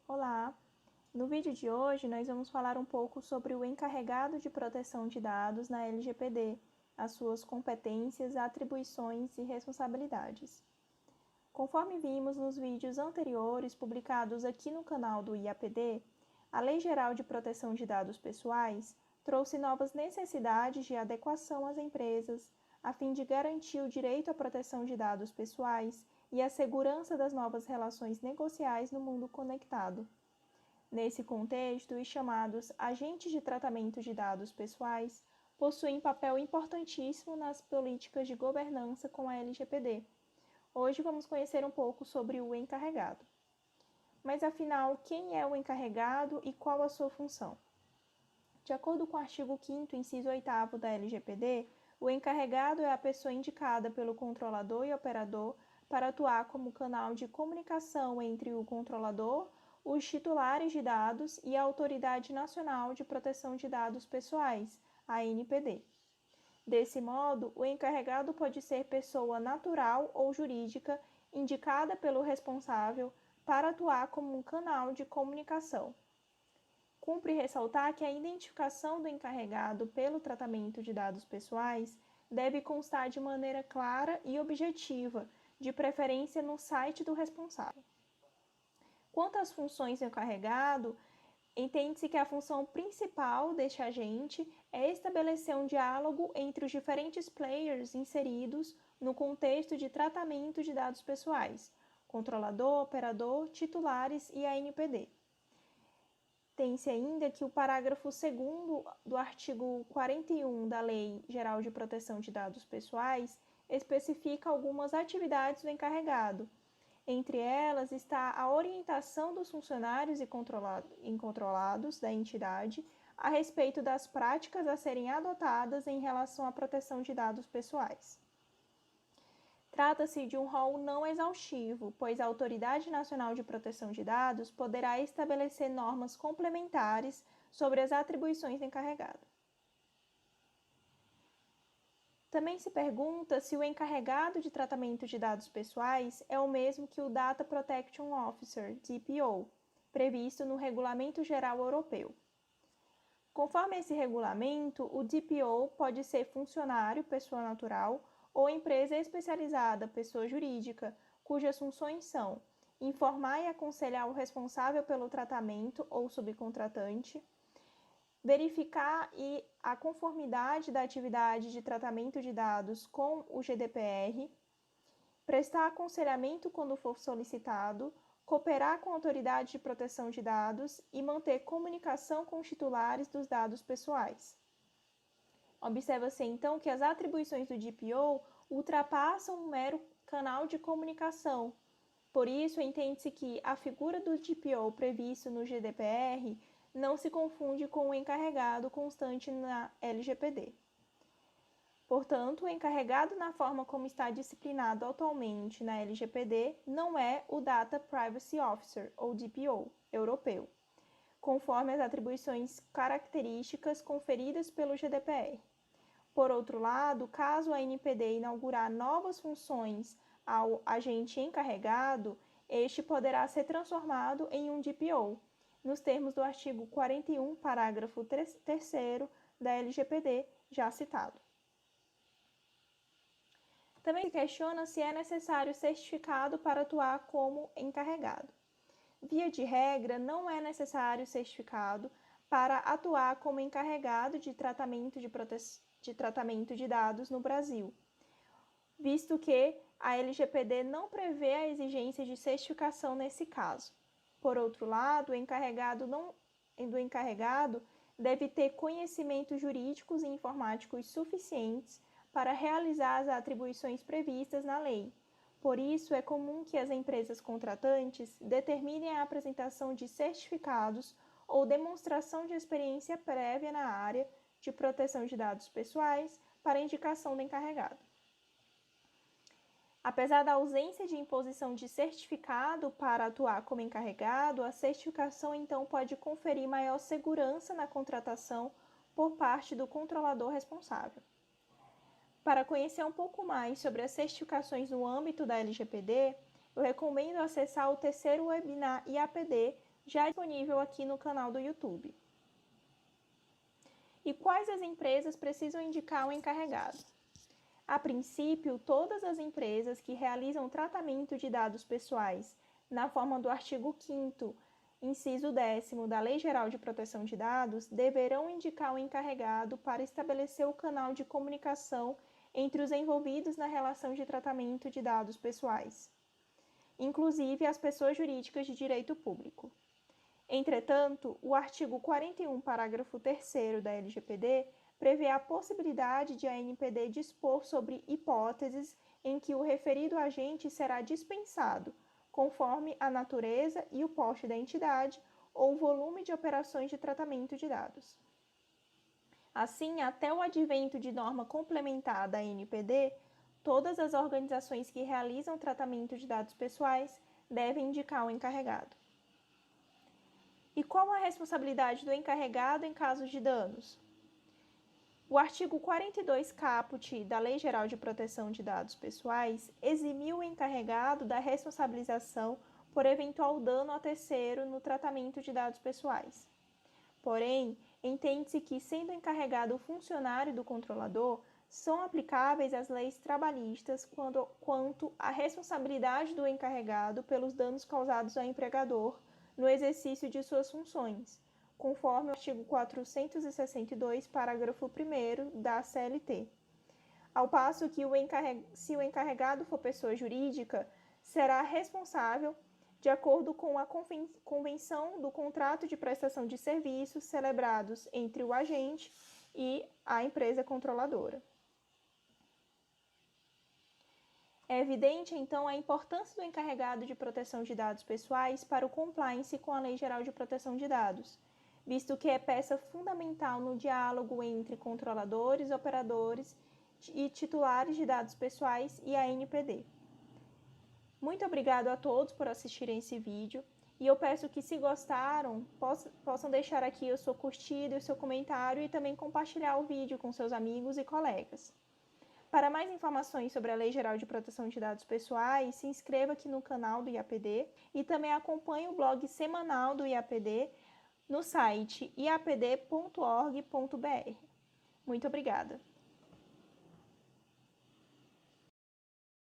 Olá! No vídeo de hoje, nós vamos falar um pouco sobre o encarregado de proteção de dados na LGPD, as suas competências, atribuições e responsabilidades. Conforme vimos nos vídeos anteriores publicados aqui no canal do IAPD, a Lei Geral de Proteção de Dados Pessoais trouxe novas necessidades de adequação às empresas, a fim de garantir o direito à proteção de dados pessoais e a segurança das novas relações negociais no mundo conectado. Nesse contexto, os chamados agentes de tratamento de dados pessoais possuem papel importantíssimo nas políticas de governança com a LGPD. Hoje vamos conhecer um pouco sobre o encarregado. Mas afinal, quem é o encarregado e qual a sua função? De acordo com o artigo 5º, inciso 8º da LGPD, o encarregado é a pessoa indicada pelo controlador e operador para atuar como canal de comunicação entre o controlador, os titulares de dados e a Autoridade Nacional de Proteção de Dados Pessoais, a ANPD. Desse modo, o encarregado pode ser pessoa natural ou jurídica indicada pelo responsável para atuar como um canal de comunicação. Cumpre ressaltar que a identificação do encarregado pelo tratamento de dados pessoais deve constar de maneira clara e objetiva, de preferência no site do responsável. Quanto às funções do encarregado, entende-se que a função principal deste agente é estabelecer um diálogo entre os diferentes players inseridos no contexto de tratamento de dados pessoais, controlador, operador, titulares e ANPD. Tem-se ainda que o parágrafo 2º do artigo 41 da Lei Geral de Proteção de Dados Pessoais especifica algumas atividades do encarregado. Entre elas está a orientação dos funcionários e controlados da entidade a respeito das práticas a serem adotadas em relação à proteção de dados pessoais. Trata-se de um rol não exaustivo, pois a Autoridade Nacional de Proteção de Dados poderá estabelecer normas complementares sobre as atribuições do encarregado. Também se pergunta se o encarregado de tratamento de dados pessoais é o mesmo que o Data Protection Officer, DPO, previsto no Regulamento Geral Europeu. Conforme esse regulamento, o DPO pode ser funcionário, pessoa natural, ou empresa especializada, pessoa jurídica, cujas funções são informar e aconselhar o responsável pelo tratamento ou subcontratante, verificar a conformidade da atividade de tratamento de dados com o GDPR, prestar aconselhamento quando for solicitado, cooperar com a autoridade de proteção de dados e manter comunicação com os titulares dos dados pessoais. Observa-se então que as atribuições do DPO ultrapassam um mero canal de comunicação. Por isso, entende-se que a figura do DPO previsto no GDPR não se confunde com o encarregado constante na LGPD. Portanto, o encarregado na forma como está disciplinado atualmente na LGPD não é o Data Privacy Officer, ou DPO, europeu, conforme as atribuições características conferidas pelo GDPR. Por outro lado, caso a ANPD inaugurar novas funções ao agente encarregado, este poderá ser transformado em um DPO, nos termos do artigo 41, parágrafo 3º da LGPD, já citado. Também se questiona se é necessário certificado para atuar como encarregado. Via de regra, não é necessário certificado para atuar como encarregado de tratamento de dados no Brasil, visto que a LGPD não prevê a exigência de certificação nesse caso. Por outro lado, o encarregado deve ter conhecimentos jurídicos e informáticos suficientes para realizar as atribuições previstas na lei. Por isso, é comum que as empresas contratantes determinem a apresentação de certificados ou demonstração de experiência prévia na área de proteção de dados pessoais para indicação do encarregado. Apesar da ausência de imposição de certificado para atuar como encarregado, a certificação então pode conferir maior segurança na contratação por parte do controlador responsável. Para conhecer um pouco mais sobre as certificações no âmbito da LGPD, eu recomendo acessar o terceiro webinar IAPD já disponível aqui no canal do YouTube. E quais as empresas precisam indicar o encarregado? A princípio, todas as empresas que realizam tratamento de dados pessoais na forma do artigo 5º, inciso 10º da Lei Geral de Proteção de Dados, deverão indicar o encarregado para estabelecer o canal de comunicação entre os envolvidos na relação de tratamento de dados pessoais, inclusive as pessoas jurídicas de direito público. Entretanto, o artigo 41, parágrafo 3º da LGPD prevê a possibilidade de a ANPD dispor sobre hipóteses em que o referido agente será dispensado, conforme a natureza e o porte da entidade ou o volume de operações de tratamento de dados. Assim, até o advento de norma complementar da ANPD, todas as organizações que realizam tratamento de dados pessoais devem indicar o encarregado. E qual a responsabilidade do encarregado em casos de danos? O artigo 42 caput da Lei Geral de Proteção de Dados Pessoais eximiu o encarregado da responsabilização por eventual dano a terceiro no tratamento de dados pessoais. Porém, entende-se que, sendo encarregado o funcionário do controlador, são aplicáveis as leis trabalhistas quanto à responsabilidade do encarregado pelos danos causados ao empregador no exercício de suas funções, conforme o artigo 462, parágrafo 1º da CLT. Ao passo que, se o encarregado for pessoa jurídica, será responsável de acordo com a convenção do contrato de prestação de serviços celebrados entre o agente e a empresa controladora. É evidente, então, a importância do encarregado de proteção de dados pessoais para o compliance com a Lei Geral de Proteção de Dados, visto que é peça fundamental no diálogo entre controladores, operadores e titulares de dados pessoais e a ANPD. Muito obrigado a todos por assistirem esse vídeo e eu peço que, se gostaram, possam deixar aqui o seu curtido e o seu comentário e também compartilhar o vídeo com seus amigos e colegas. Para mais informações sobre a Lei Geral de Proteção de Dados Pessoais, se inscreva aqui no canal do IAPD e também acompanhe o blog semanal do IAPD no site iapd.org.br. Muito obrigada!